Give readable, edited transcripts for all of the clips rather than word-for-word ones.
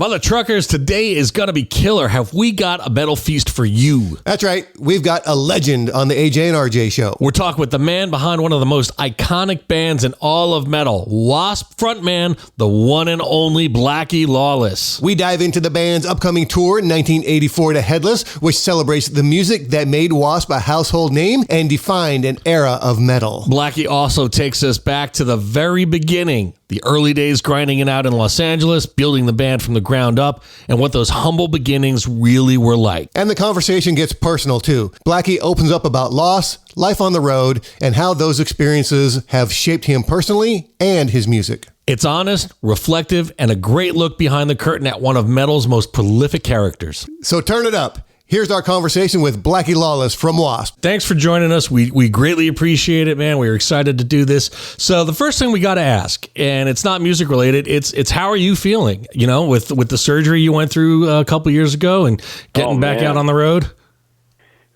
Mother Truckers, today is going to be killer. Have we got a metal feast for you? That's right. We've got a legend on the AJ and RJ show. We're talking with the man behind one of the most iconic bands in all of metal, W.A.S.P frontman, the one and only Blackie Lawless. We dive into the band's upcoming tour in 1984 to Headless, which celebrates the music that made W.A.S.P a household name and defined an era of metal. Blackie also takes us back to the very beginning, the early days grinding it out in Los Angeles, building the band from the ground up, and what those humble beginnings really were like. And the conversation gets personal, too. Blackie opens up about loss, life on the road, and how those experiences have shaped him personally and his music. It's honest, reflective, and a great look behind the curtain at one of metal's most prolific characters. So turn it up. Here's our conversation with Blackie Lawless from W.A.S.P. Thanks for joining us. We greatly appreciate it, man. We're excited to do this. So the first thing we got to ask, and it's not music related, it's how are you feeling, you know, with the surgery you went through a couple years ago and getting back out on the road?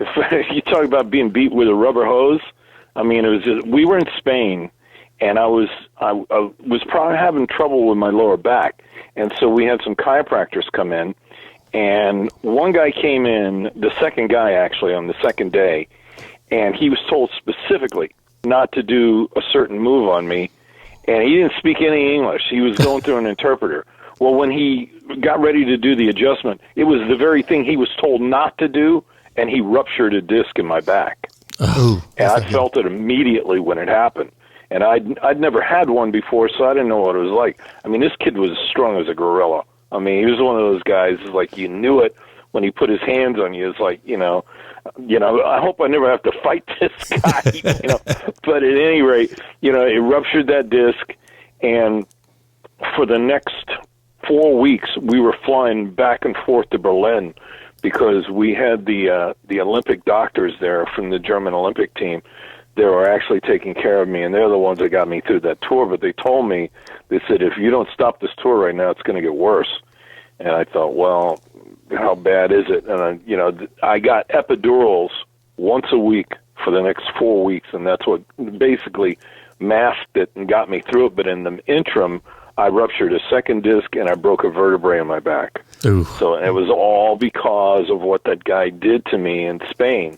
If you talk about being beat with a rubber hose, I mean, it was just, we were in Spain, and I was probably having trouble with my lower back, and so we had some chiropractors come in. And one guy came in, the second guy actually, on the second day, and he was told specifically not to do a certain move on me, and he didn't speak any English. He was going through an interpreter. Well, when he got ready to do the adjustment, it was the very thing he was told not to do, and he ruptured a disc in my back. Ooh, and I felt it immediately when it happened. And I'd never had one before, so I didn't know what it was like. I mean, this kid was as strong as a gorilla. I mean, he was one of those guys, like, you knew it when he put his hands on you. It's like, you know, I hope I never have to fight this guy, you know. But at any rate, you know, it ruptured that disc, and for the next 4 weeks, we were flying back and forth to Berlin because we had the Olympic doctors there from the German Olympic team. They were actually taking care of me, and they're the ones that got me through that tour. But they told me, they said, if you don't stop this tour right now, it's going to get worse. And I thought, well, how bad is it? And, I got epidurals once a week for the next 4 weeks, and that's what basically masked it and got me through it. But in the interim, I ruptured a second disc, and I broke a vertebrae in my back. Ooh. So it was all because of what that guy did to me in Spain.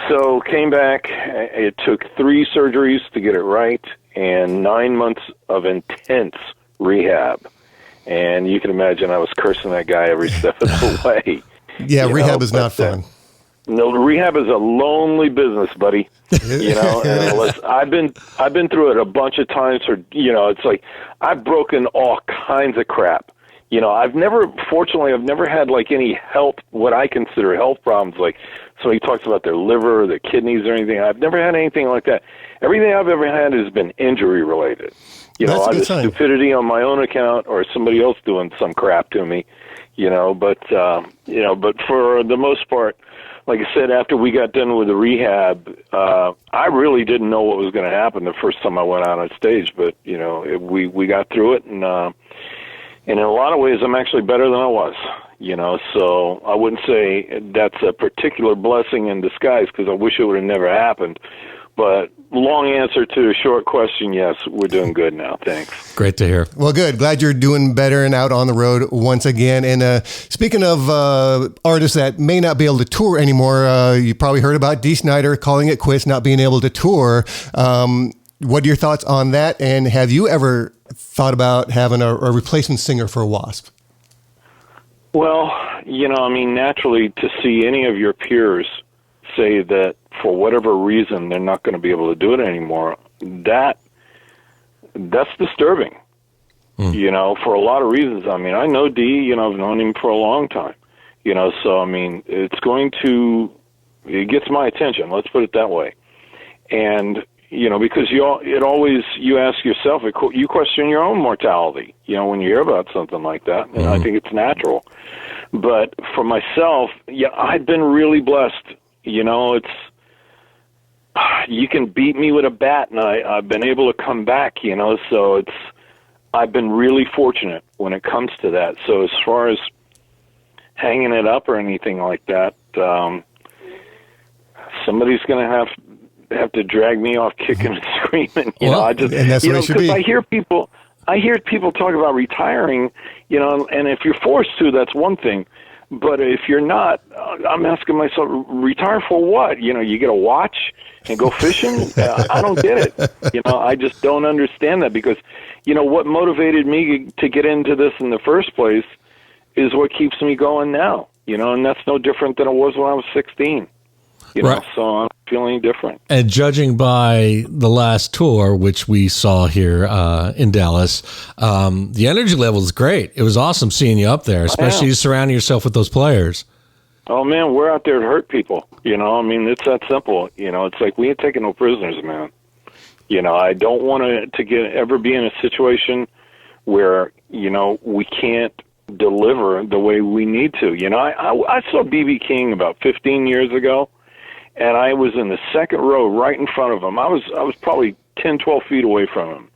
So came back, it took 3 surgeries to get it right, and 9 months of intense rehab. And you can imagine I was cursing that guy every step of the way. Yeah, rehab is not fun. No, rehab is a lonely business, buddy. You know, and I've been through it a bunch of times. It's like I've broken all kinds of crap. You know, I've never had like any health, what I consider health problems. Like somebody talks about their liver, or their kidneys, or anything. I've never had anything like that. Everything I've ever had has been injury related. You know, either stupidity on my own account or somebody else doing some crap to me. But for the most part, like I said, after we got done with the rehab, I really didn't know what was going to happen the first time I went out on stage. But we got through it, and in a lot of ways, I'm actually better than I was. So I wouldn't say that's a particular blessing in disguise because I wish it would have never happened. But long answer to a short question, yes, we're doing good now. Thanks. Great to hear. Well, good. Glad you're doing better and out on the road once again. And speaking of artists that may not be able to tour anymore, you probably heard about Dee Snider calling it quits, not being able to tour. What are your thoughts on that? And have you ever thought about having a replacement singer for W.A.S.P? Well, naturally, to see any of your peers say that for whatever reason they're not going to be able to do it anymore, that's disturbing. For a lot of reasons. I mean, I know Dee, I've known him for a long time. So it gets my attention, let's put it that way. And because you ask yourself, you question your own mortality, when you hear about something like that, and I think it's natural. But for myself, I've been really blessed. You can beat me with a bat, and I've been able to come back, so I've been really fortunate when it comes to that. So as far as hanging it up or anything like that, somebody's going to have to drag me off kicking and screaming. And that's what it should be. I hear people talk about retiring, You know, and if you're forced to, that's one thing. But if you're not, I'm asking myself, retire for what? You know, you get a watch and go fishing? I don't get it. You know, I just don't understand that because, you know, what motivated me to get into this in the first place is what keeps me going now. You know, and that's no different than it was when I was 16. You know, so I'm feeling different. And judging by the last tour, which we saw here in Dallas, the energy level is great. It was awesome seeing you up there, especially surrounding yourself with those players. Oh, man, we're out there to hurt people. You know, I mean, it's that simple. You know, it's like we ain't taking no prisoners, man. You know, I don't want to ever be in a situation where, you know, we can't deliver the way we need to. You know, I saw B.B. King about 15 years ago. And I was in the second row right in front of him. I was probably 10, 12 feet away from him.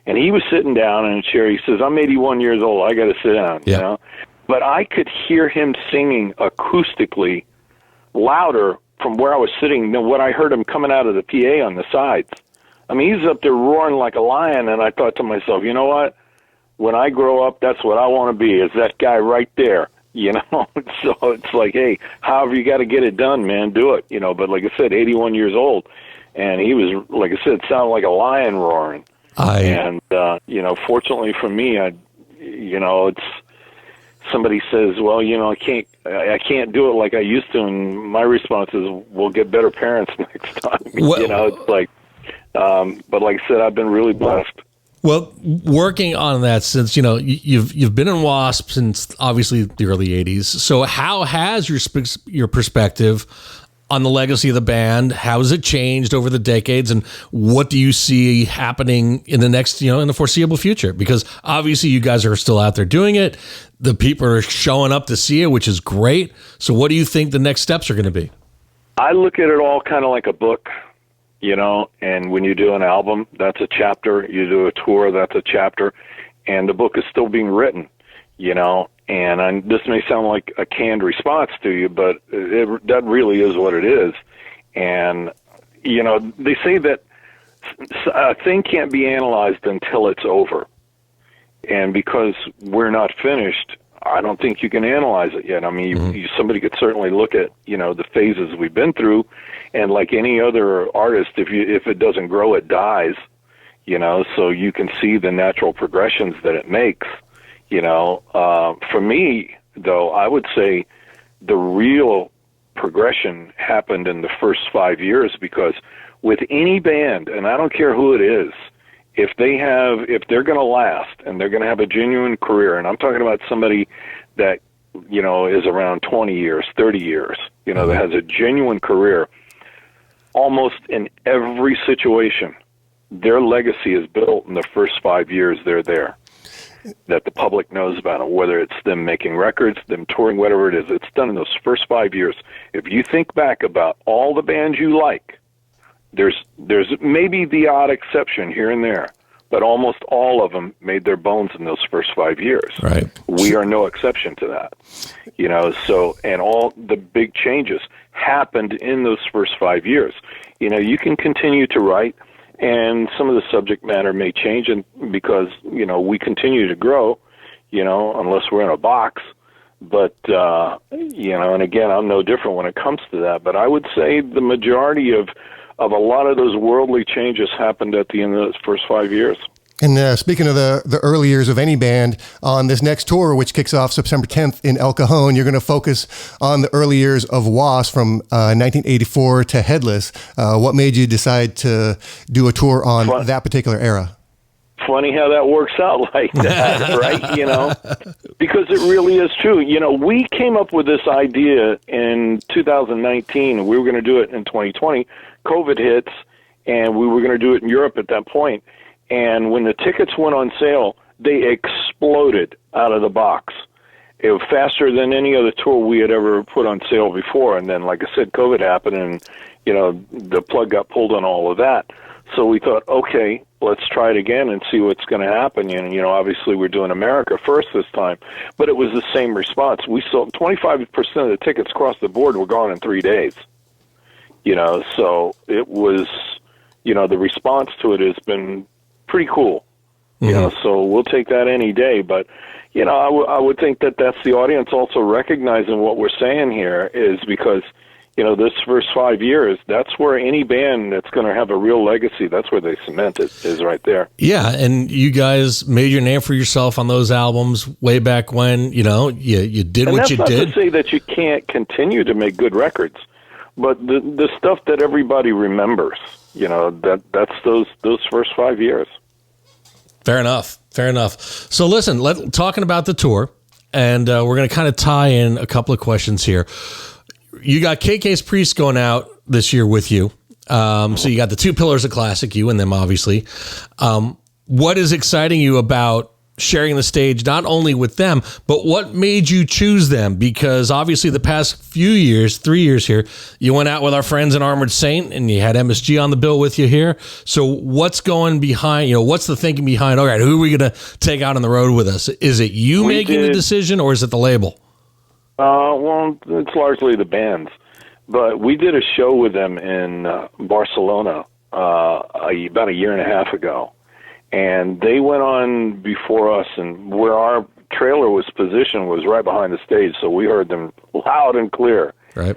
And he was sitting down in a chair. He says, I'm 81 years old. I got to sit down, you know. But I could hear him singing acoustically louder from where I was sitting than what I heard him coming out of the PA on the sides. I mean, he's up there roaring like a lion. And I thought to myself, you know what? When I grow up, that's what I want to be, is that guy right there. You know, so it's like, hey, however you got to get it done, man, do it. You know, but like I said, 81 years old, and he was, like I said, sounded like a lion roaring. And you know, fortunately for me, you know, it's somebody says, well, you know, I can't do it like I used to, and my response is, we'll get better parents next time. You know, it's like, but like I said, I've been really blessed. Well, working on that since, you know, you've been in W.A.S.P since obviously the early 80s. So how has your perspective on the legacy of the band, how has it changed over the decades, and what do you see happening in the next, you know, in the foreseeable future? Because obviously you guys are still out there doing it. The people are showing up to see it, which is great. So what do you think the next steps are going to be? I look at it all kind of like a book. You know, and when you do an album, that's a chapter. You do a tour, that's a chapter. And the book is still being written, you know. And this may sound like a canned response to you, but that really is what it is. And, you know, they say that a thing can't be analyzed until it's over. And because we're not finished, I don't think you can analyze it yet. I mean, somebody could certainly look at, you know, the phases we've been through, and like any other artist, if it doesn't grow, it dies, you know, so you can see the natural progressions that it makes, you know. For me, though, I would say the real progression happened in the first 5 years, because with any band, and I don't care who it is, if they're going to last and they're going to have a genuine career, and I'm talking about somebody that, you know, is around 20 years, 30 years, you know, that has a genuine career, almost in every situation, their legacy is built in the first 5 years they're there, that the public knows about it, whether it's them making records, them touring, whatever it is. It's done in those first 5 years. If you think back about all the bands you like, there's maybe the odd exception here and there, but almost all of them made their bones in those first 5 years. Right. We are no exception to that. You know, so, and all the big changes happened in those first 5 years. You know, you can continue to write, and some of the subject matter may change, and because, you know, we continue to grow, you know, unless we're in a box. But, you know, and again, I'm no different when it comes to that. But I would say the majority of a lot of those worldly changes happened at the end of those first 5 years. And speaking of the early years of any band, on this next tour, which kicks off September 10th in El Cajon, you're going to focus on the early years of W.A.S.P from 1984 to Headless. What made you decide to do a tour on that particular era? Funny how that works out like that, right? You know, because it really is true. You know, we came up with this idea in 2019. We were going to do it in 2020. COVID hits, and we were going to do it in Europe at that point. And when the tickets went on sale, they exploded out of the box. It was faster than any other tour we had ever put on sale before. And then, like I said, COVID happened, and, you know, the plug got pulled on all of that. So we thought, okay, let's try it again and see what's going to happen. And, you know, obviously we're doing America first this time. But it was the same response. We sold 25% of the tickets across the board were gone in 3 days. You know, so it was, you know, the response to it has been pretty cool. You know, so we'll take that any day. But, you know, I would think that that's the audience also recognizing what we're saying here is because, you know, this first 5 years, that's where any band that's going to have a real legacy, that's where they cement it, is right there. Yeah, and you guys made your name for yourself on those albums way back when, you know, you did and what you did. That's not to say that you can't continue to make good records, but the stuff that everybody remembers, you know, that's those first 5 years. Fair enough. So listen, talking about the tour, and we're going to kind of tie in a couple of questions here. You got KK's Priest going out this year with you. So you got the two pillars of classic, you and them, obviously. What is exciting you about sharing the stage, not only with them, but what made you choose them? Because obviously the past few years, 3 years here, you went out with our friends in Armored Saint and you had MSG on the bill with you here. So what's going behind, you know, what's the thinking behind, all right, who are we going to take out on the road with us? Is it you making the decision or is it the label? Well, it's largely the bands. But we did a show with them in Barcelona about a year and a half ago. And they went on before us, and where our trailer was positioned was right behind the stage, so we heard them loud and clear. Right.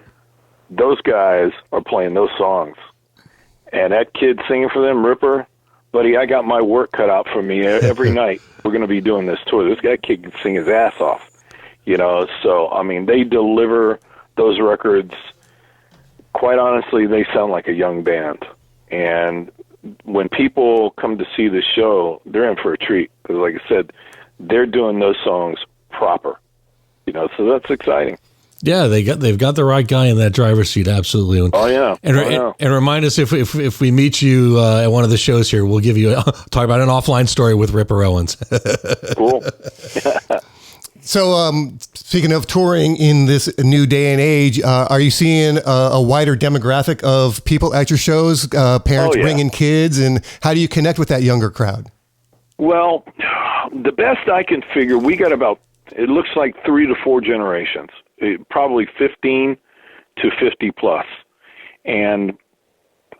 Those guys are playing those songs. And that kid singing for them, Ripper, buddy, I got my work cut out for me every night. We're going to be doing this tour. This kid can sing his ass off. You know, so, I mean, they deliver those records. Quite honestly, they sound like a young band. And when people come to see the show, they're in for a treat. Because, like I said, they're doing those songs proper. You know, so that's exciting. Yeah, they've got the right guy in that driver's seat, absolutely. Oh yeah, and remind us if we meet you at one of the shows here, we'll give you talk about an offline story with Ripper Owens. Cool. So, speaking of touring in this new day and age, are you seeing a wider demographic of people at your shows? Parents bringing kids, and how do you connect with that younger crowd? Well, the best I can figure, we got about, it looks like 3 to 4 generations, probably 15 to 50 plus. And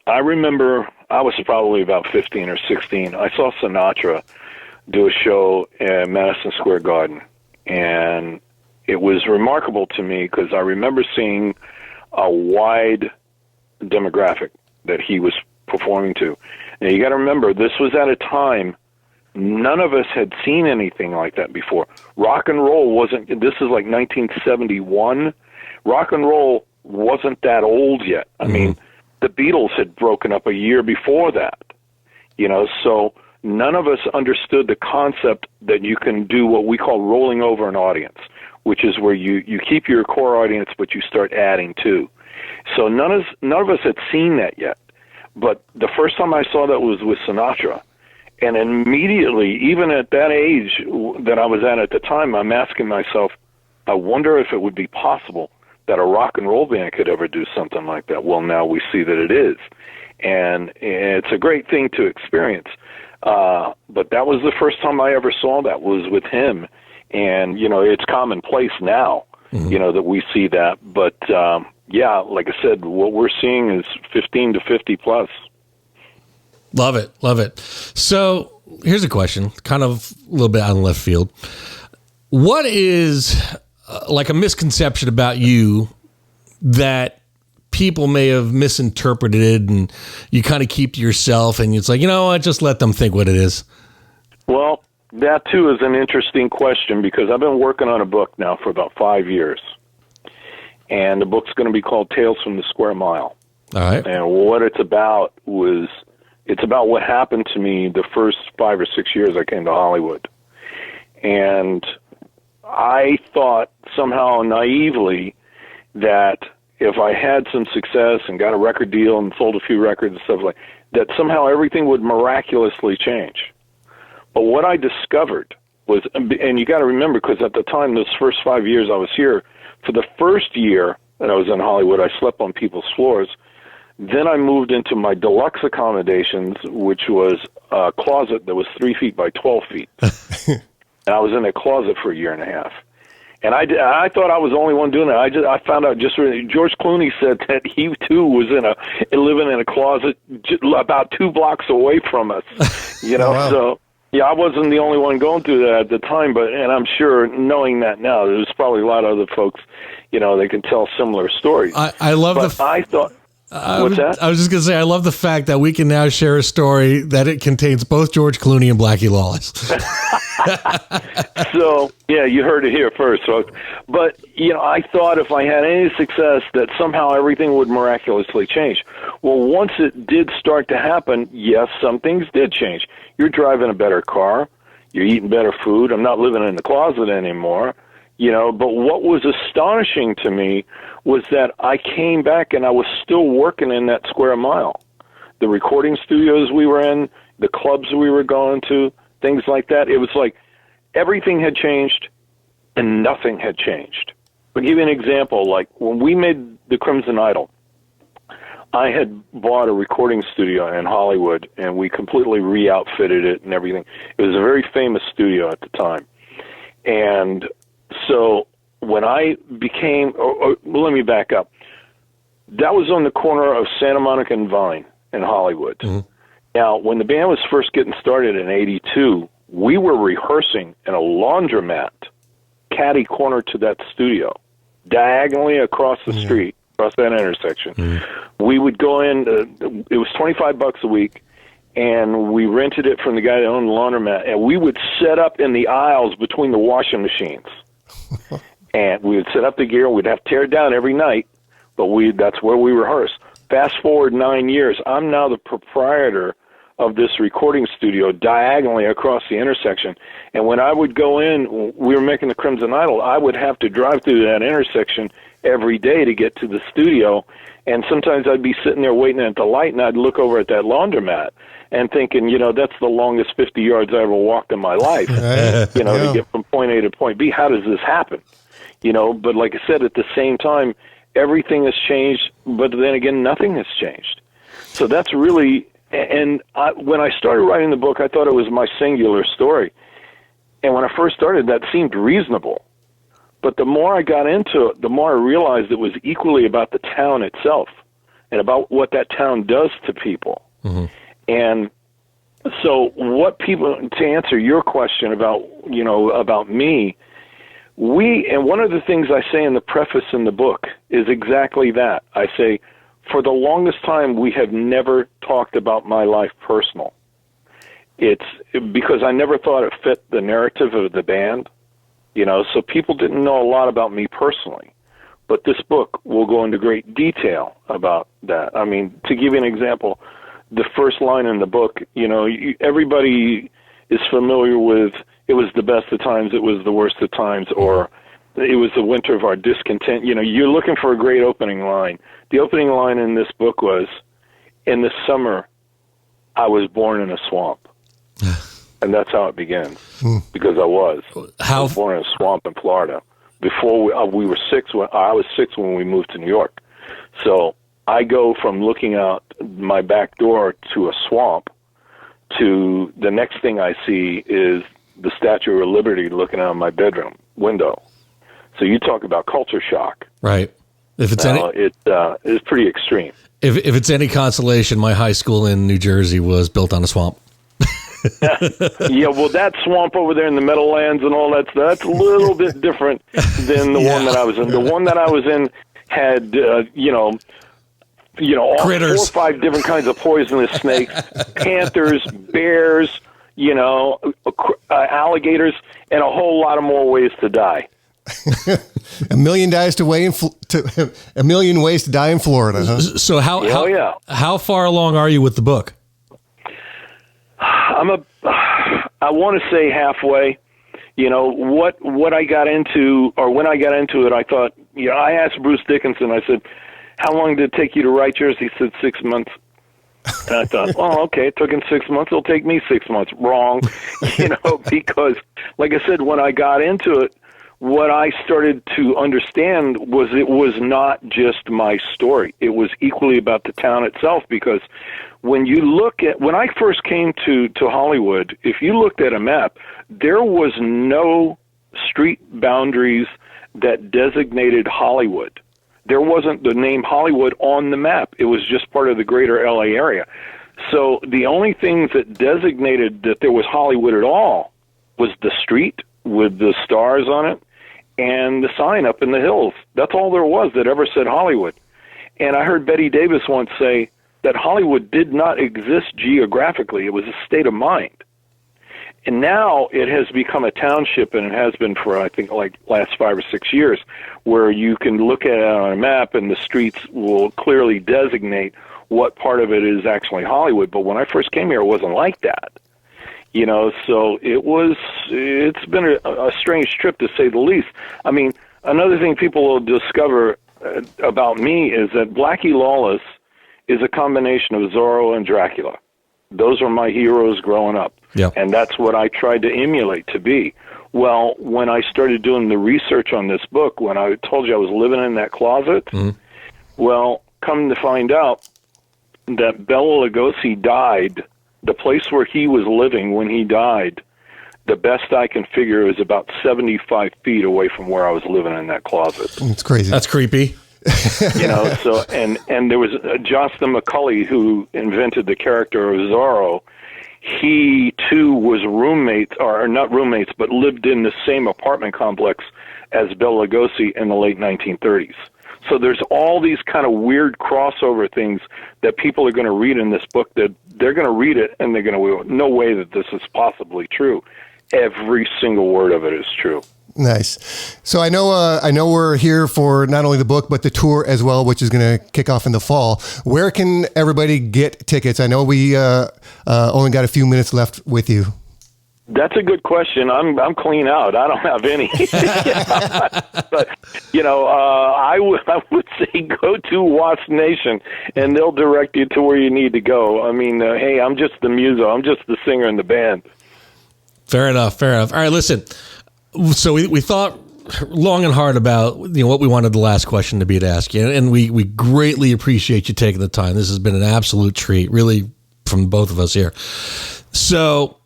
I remember I was probably about 15 or 16. I saw Sinatra do a show at Madison Square Garden. And it was remarkable to me because I remember seeing a wide demographic that he was performing to. Now, you got to remember, this was at a time none of us had seen anything like that before. Rock and roll wasn't, this is like 1971. Rock and roll wasn't that old yet. I mean, the Beatles had broken up a year before that, you know, so none of us understood the concept that you can do what we call rolling over an audience, which is where you keep your core audience, but you start adding to. So none of us had seen that yet. But the first time I saw that was with Sinatra. And immediately, even at that age that I was at the time, I'm asking myself, I wonder if it would be possible that a rock and roll band could ever do something like that. Well, now we see that it is. And it's a great thing to experience. But that was the first time I ever saw that was with him. And, you know, it's commonplace now, you know, that we see that. But, yeah, like I said, what we're seeing is 15 to 50 plus. Love it. Love it. So here's a question, kind of a little bit out of left field. What is like a misconception about you that people may have misinterpreted and you kind of keep to yourself and it's like, you know what, just let them think what it is? Well, that too is an interesting question because I've been working on a book now for about 5 years. And the book's going to be called Tales from the Square Mile. All right. And what it's about it's about what happened to me the first 5 or 6 years I came to Hollywood. And I thought somehow naively that if I had some success and got a record deal and sold a few records and stuff like that, somehow everything would miraculously change. But what I discovered was, and you got to remember, because at the time, those first 5 years I was here, for the first year that I was in Hollywood, I slept on people's floors. Then I moved into my deluxe accommodations, which was a closet that was 3 feet by 12 feet. And I was in a closet for a year and a half. And I thought I was the only one doing it. I found out George Clooney said that he too was living in a closet about 2 blocks away from us. You know, wow. So Yeah, I wasn't the only one going through that at the time, and I'm sure, knowing that now, there's probably a lot of other folks, they can tell similar stories. I love I thought. What's that? I was just going to say, I love the fact that we can now share a story that it contains both George Clooney and Blackie Lawless. So, yeah, you heard it here first, folks. But, I thought if I had any success that somehow everything would miraculously change. Well, once it did start to happen, yes, some things did change. You're driving a better car. You're eating better food. I'm not living in the closet anymore. But what was astonishing to me was that I came back and I was still working in that square mile. The recording studios we were in, the clubs we were going to, things like that. It was like everything had changed and nothing had changed. I'll give you an example. Like when we made The Crimson Idol, I had bought a recording studio in Hollywood and we completely re-outfitted it and everything. It was a very famous studio at the time. And so when I became, let me back up. That was on the corner of Santa Monica and Vine in Hollywood. Mm-hmm. Now, when the band was first getting started in '82, we were rehearsing in a laundromat, catty corner to that studio, diagonally across the street, across that intersection. Mm-hmm. We would go in, it was $25 a week, and we rented it from the guy that owned the laundromat, and we would set up in the aisles between the washing machines. And we would set up the gear, we'd have to tear it down every night, but that's where we rehearsed. Fast forward 9 years, I'm now the proprietor of this recording studio diagonally across the intersection. And when I would go in, we were making The Crimson Idol, I would have to drive through that intersection every day to get to the studio. And sometimes I'd be sitting there waiting at the light, and I'd look over at that laundromat and thinking, that's the longest 50 yards I ever walked in my life, to get from point A to point B. How does this happen? But like I said, at the same time, everything has changed, but then again, nothing has changed. So that's really, when I started writing the book, I thought it was my singular story. And when I first started, that seemed reasonable. But the more I got into it, the more I realized it was equally about the town itself and about what that town does to people. Mm-hmm. And so to answer your question about me, and one of the things I say in the preface in the book is exactly that. I say, for the longest time, we have never talked about my life personal. It's because I never thought it fit the narrative of the band, so people didn't know a lot about me personally. But this book will go into great detail about that. I mean, to give you an example, the first line in the book, everybody is familiar with, it was the best of times, it was the worst of times, or it was the winter of our discontent. You're looking for a great opening line. The opening line in this book was, in the summer, I was born in a swamp. And that's how it begins, because I was born in a swamp in Florida. Before we were 6, I was 6 when we moved to New York. So I go from looking out my back door to a swamp to the next thing I see is the Statue of Liberty looking out my bedroom window. So you talk about culture shock. Right. If it's it's pretty extreme. If it's any consolation, my high school in New Jersey was built on a swamp. Yeah, well, that swamp over there in the Meadowlands and all that's a little bit different than the one that I was in. The one that I was in had, all critters. 4 or 5 different kinds of poisonous snakes, panthers, bears, alligators, and a whole lot of more ways to die. A million ways to die in Florida. Huh? So how far along are you with the book? I want to say halfway. What I got into, or when I got into it, I thought, I asked Bruce Dickinson, I said, how long did it take you to write yours? He said 6 months. And I thought, okay, it took him 6 months. It'll take me 6 months. Wrong, because, like I said, when I got into it, what I started to understand was it was not just my story. It was equally about the town itself, because when I first came to Hollywood, if you looked at a map, there was no street boundaries that designated Hollywood. There wasn't the name Hollywood on the map. It was just part of the greater LA area. So the only things that designated that there was Hollywood at all was the street with the stars on it and the sign up in the hills. That's all there was that ever said Hollywood. And I heard Betty Davis once say that Hollywood did not exist geographically. It was a state of mind. And now it has become a township, and it has been for, I think, like last 5 or 6 years, where you can look at it on a map and the streets will clearly designate what part of it is actually Hollywood. But when I first came here, it wasn't like that. You know, so it's been a strange trip, to say the least. I mean, another thing people will discover about me is that Blackie Lawless is a combination of Zorro and Dracula. Those were my heroes growing up. Yeah. And that's what I tried to emulate to be. Well, when I started doing the research on this book, when I told you I was living in that closet, well, come to find out that Bela Lugosi died, the place where he was living when he died, the best I can figure is about 75 feet away from where I was living in that closet. It's crazy. That's creepy. You know, so and there was Jocelyn McCulley, who invented the character of Zorro. He too was roommates, or not roommates, but lived in the same apartment complex as Bela Lugosi in the late 1930s. So there's all these kind of weird crossover things that people are going to read in this book, that they're going to read it and they're going to go, no way that this is possibly true. Every single word of it is true. Nice. So I know we're here for not only the book, but the tour as well, which is going to kick off in the fall. Where can everybody get tickets? I know we only got a few minutes left with you. That's a good question. I'm clean out. I don't have any. But I would say go to W.A.S.P Nation, and they'll direct you to where you need to go. I mean, hey, I'm just the muso. I'm just the singer in the band. Fair enough. All right, listen. So we thought long and hard about what we wanted the last question to be to ask you, and we greatly appreciate you taking the time. This has been an absolute treat, really, from both of us here. So,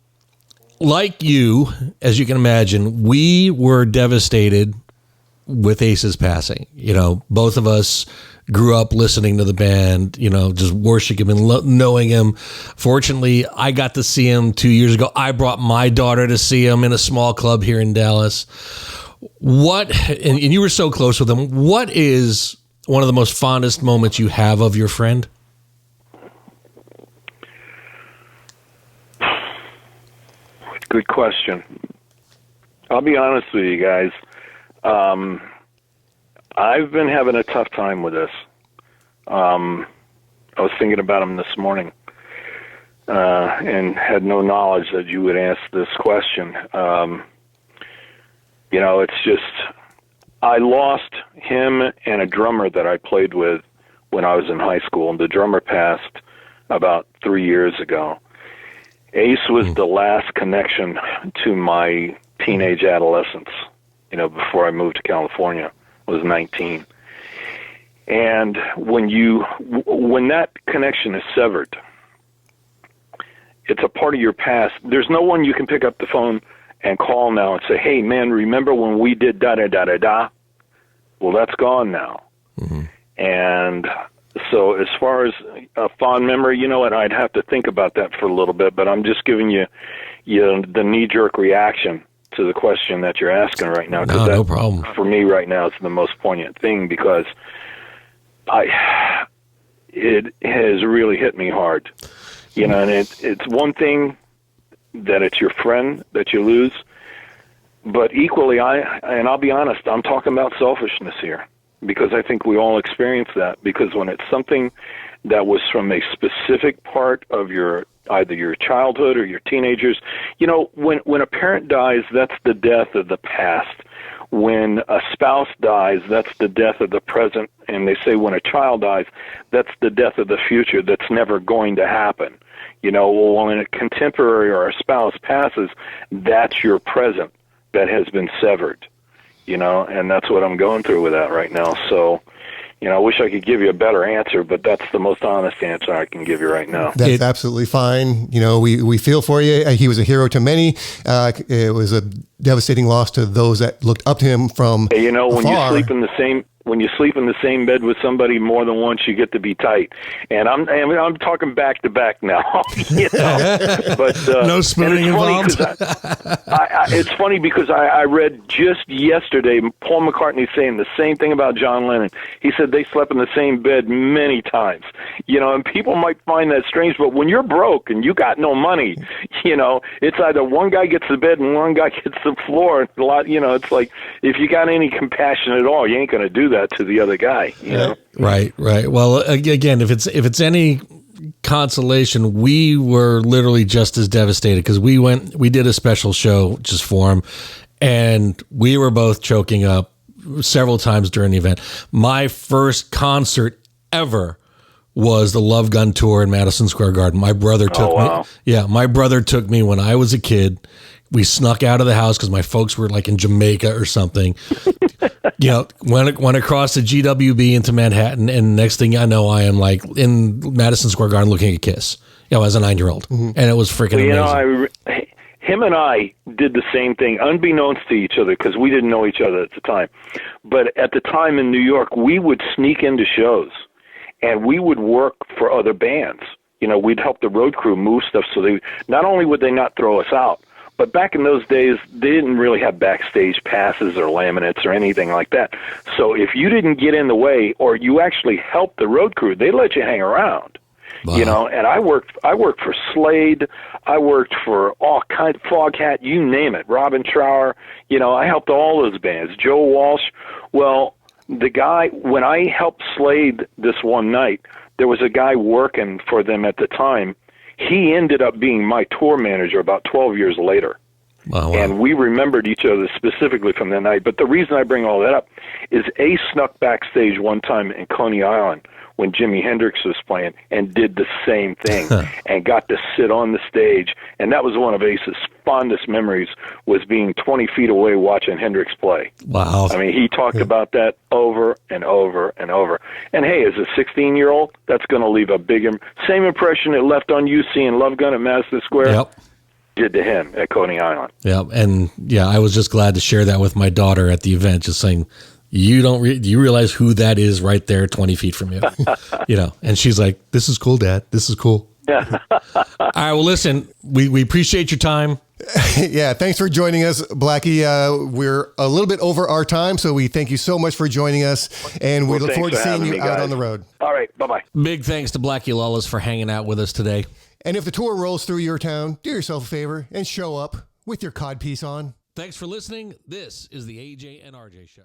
like you, as you can imagine, we were devastated with Ace's passing. Both of us grew up listening to the band, just worshiping him and knowing him. Fortunately, I got to see him 2 years ago. I brought my daughter to see him in a small club here in Dallas. And you were so close with him. What is one of the most fondest moments you have of your friend? Good question. I'll be honest with you guys. I've been having a tough time with this. I was thinking about him this morning and had no knowledge that you would ask this question. It's just, I lost him and a drummer that I played with when I was in high school, and the drummer passed about 3 years ago. Ace was the last connection to my teenage adolescence, before I moved to California. I was 19. And when that connection is severed, it's a part of your past. There's no one you can pick up the phone and call now and say, hey, man, remember when we did da-da-da-da-da? Well, that's gone now. Mm-hmm. And so as far as a fond memory, you know what, I'd have to think about that for a little bit, but I'm just giving you the knee-jerk reaction to the question that you're asking right now. No problem. For me right now, it's the most poignant thing, because it has really hit me hard. And it's one thing that it's your friend that you lose, but equally, I'll be honest, I'm talking about selfishness here, because I think we all experience that, because when it's something that was from a specific part of either your childhood or your teenagers, when a parent dies, that's the death of the past. When a spouse dies, that's the death of the present. And they say when a child dies, that's the death of the future that's never going to happen. When a contemporary or a spouse passes, that's your present that has been severed, and that's what I'm going through with that right now. So, I wish I could give you a better answer, but that's the most honest answer I can give you right now. That's absolutely fine. We feel for you. He was a hero to many. It was a devastating loss to those that looked up to him from when afar. when you sleep in the same bed with somebody more than once, you get to be tight. And I'm talking back to back now, you know. But no spooning involved. It's funny because I read just yesterday Paul McCartney saying the same thing about John Lennon. He said they slept in the same bed many times, you know. And people might find that strange, but when you're broke and you got no money, you know, it's either one guy gets the bed and one guy gets the floor. A lot, you know, it's like if you got any compassion at all, you ain't going to do that to the other guy, you know? Right. Well, again, if it's any consolation, we were literally just as devastated because we did a special show just for him, and we were both choking up several times during the event. My first concert ever was the Love Gun tour in Madison Square Garden. My brother took me. Yeah, my brother took me when I was a kid. We snuck out of the house because my folks were like in Jamaica or something. You know, went across the GWB into Manhattan, and next thing I know, I am like in Madison Square Garden looking at Kiss. You know, as a 9-year-old, and it was freaking amazing. Know, him and I did the same thing, unbeknownst to each other, because we didn't know each other at the time. But at the time in New York, we would sneak into shows, and we would work for other bands. You know, we'd help the road crew move stuff, so they not only would they not throw us out, but back in those days, they didn't really have backstage passes or laminates or anything like that. So if you didn't get in the way or you actually helped the road crew, they let you hang around. Wow. You know, and I worked for Slade, I worked for all kinds, Foghat, you name it, Robin Trower. You know, I helped all those bands, Joe Walsh. Well, the guy, when I helped Slade this one night, there was a guy working for them at the time. He ended up being my tour manager about 12 years later. Wow. And we remembered each other specifically from that night. But the reason I bring all that up is Ace snuck backstage one time in Coney Island when Jimi Hendrix was playing and did the same thing and got to sit on the stage. And that was one of Ace's fondest memories, was being 20 feet away watching Hendrix play. Wow. I mean, he talked about that over and over and over. And hey, as a 16-year-old, that's going to leave a big, same impression it left on you seeing Love Gun at Madison Square. Yep. Did to him at Coney Island. Yeah, and yeah, I was just glad to share that with my daughter at the event, just saying, do you realize who that is right there 20 feet from you? You know, and she's like, this is cool, Dad. This is cool. Yeah. All right, well, listen, we appreciate your time. Yeah, thanks for joining us, Blackie. We're a little bit over our time, so we thank you so much for joining us, and we look forward to seeing you out on the road. All right, bye-bye. Big thanks to Blackie Lawless for hanging out with us today. And if the tour rolls through your town, do yourself a favor and show up with your codpiece on. Thanks for listening. This is the AJ and RJ Show.